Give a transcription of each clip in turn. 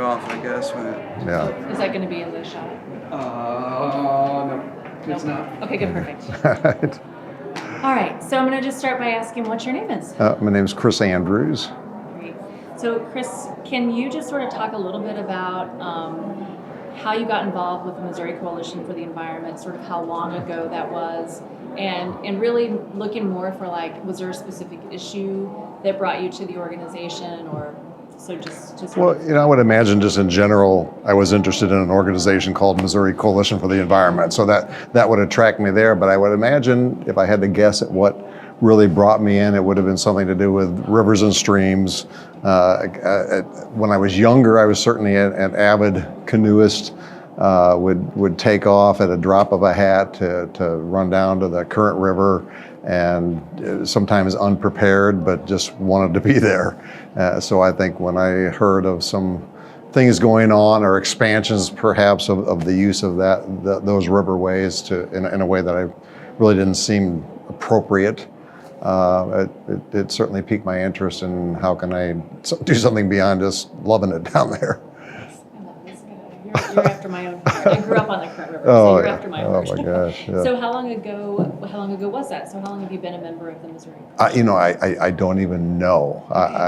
off, I guess, when it... Yeah. Is that going to be in the shot? No, it's Nope. not. Okay, good, perfect. Right. All right, so I'm going to just start by asking what your name is. My name's Chris Andrews. Great. So, Chris, can you just sort of talk a little bit about how you got involved with the Missouri Coalition for the Environment, sort of how long ago that was, and really looking more for, like, was there a specific issue that brought you to the organization, or so just Well, I would imagine just in general, I was interested in an organization called Missouri Coalition for the Environment, so that would attract me there. But I would imagine if I had to guess at what really brought me in, it would have been something to do with rivers and streams. When I was younger, I was certainly an avid canoeist. Would take off at a drop of a hat to run down to the current river, and sometimes unprepared, but just wanted to be there. So I think when I heard of some things going on or expansions perhaps of the use of those riverways in a way that I really didn't seem appropriate, it certainly piqued my interest in how can I do something beyond just loving it down there. You're after my own heart. I grew up on the Current River, Oh, so you're yeah. after my Oh, heart. my gosh, yeah. So how long ago was that? So how long have you been a member of the Missouri? I don't even know.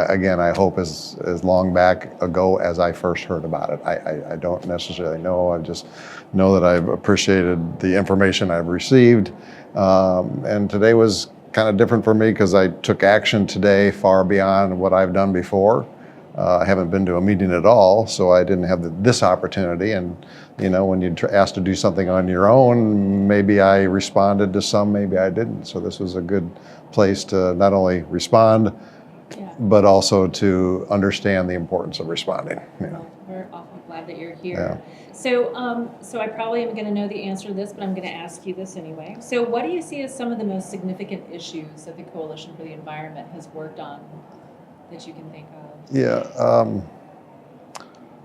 Again, I hope as long back ago as I first heard about it. I don't necessarily know. I just know that I've appreciated the information I've received. And today was kind of different for me because I took action today far beyond what I've done before. I haven't been to a meeting at all, so I didn't have this opportunity. And when you're asked to do something on your own, maybe I responded to some, maybe I didn't. So this was a good place to not only respond, but also to understand the importance of responding. Well, we're awfully glad that you're here. Yeah. So I probably am going to know the answer to this, but I'm going to ask you this anyway. So what do you see as some of the most significant issues that the Coalition for the Environment has worked on that you can think of? Yeah,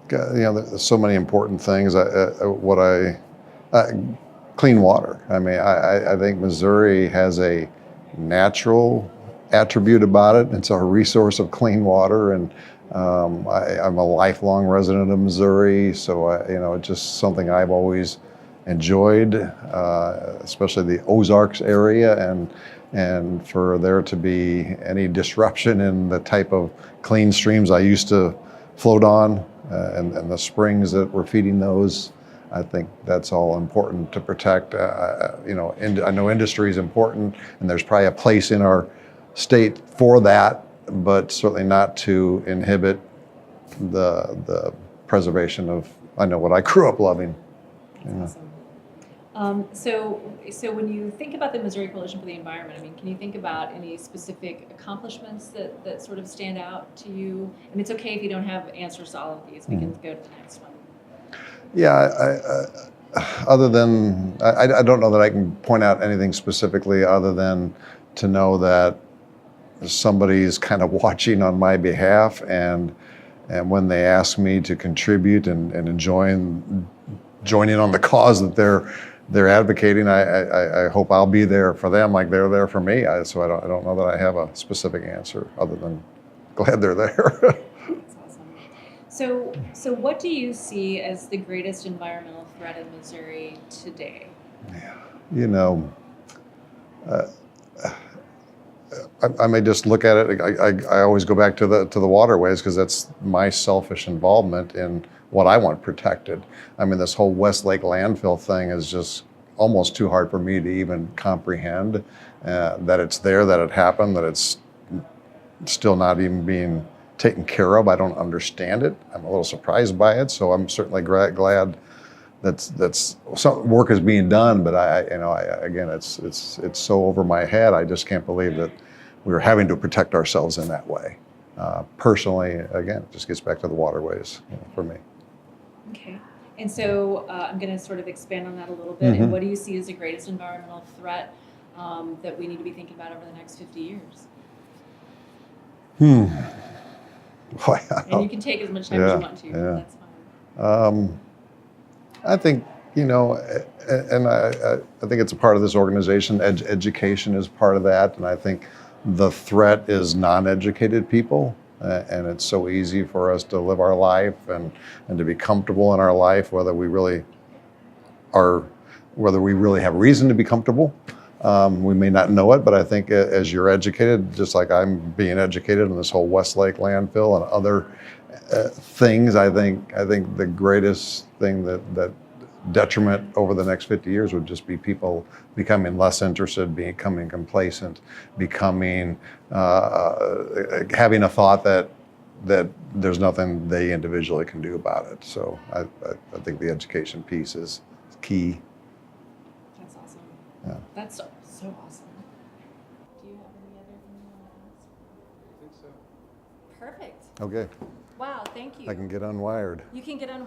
there's so many important things. Clean water. I mean, I think Missouri has a natural attribute about it. It's a resource of clean water, and I'm a lifelong resident of Missouri, so it's just something I've always enjoyed, especially the Ozarks area, and for there to be any disruption in the type of clean streams I used to float on, and the springs that we're feeding those, I think that's all important to protect. I know industry is important, and there's probably a place in our state for that, but certainly not to inhibit the preservation of, what I grew up loving. Awesome. So when you think about the Missouri Coalition for the Environment, I mean, can you think about any specific accomplishments that sort of stand out to you? And it's okay if you don't have answers to all of these. We can go to the next one. Yeah, other than, I don't know that I can point out anything specifically other than to know that somebody's kind of watching on my behalf, and when they ask me to contribute and join in on the cause that they're advocating, I hope I'll be there for them like they're there for me. So I don't know that I have a specific answer other than glad they're there. That's awesome. So what do you see as the greatest environmental threat in Missouri today? I may just look at it. I always go back to the waterways because that's my selfish involvement in what I want protected. I mean, this whole Westlake landfill thing is just almost too hard for me to even comprehend, that it's there, that it happened, that it's still not even being taken care of. I don't understand it. I'm a little surprised by it. So I'm certainly glad that's some work is being done. But again, it's so over my head. I just can't believe that we're having to protect ourselves in that way. Personally, again, it just gets back to the waterways for me. Okay. And so I'm going to sort of expand on that a little bit. And what do you see as the greatest environmental threat that we need to be thinking about over the next 50 years? And you can take as much time as you want to. Yeah. That's fine. I think, and I think it's a part of this organization. Education is part of that. And I think the threat is non-educated people. And it's so easy for us to live our life and to be comfortable in our life, whether we really have reason to be comfortable. We may not know it, but I think as you're educated, just like I'm being educated in this whole Westlake landfill and other things, I think the greatest thing that detriment over the next 50 years would just be people becoming less interested, becoming complacent, becoming having a thought that there's nothing they individually can do about it. So I think the education piece is key. That's awesome. Yeah. That's so awesome. Do you have any other thing you want to ask? I think so. Perfect. Okay, Wow, thank you. I can get unwired. You can get on.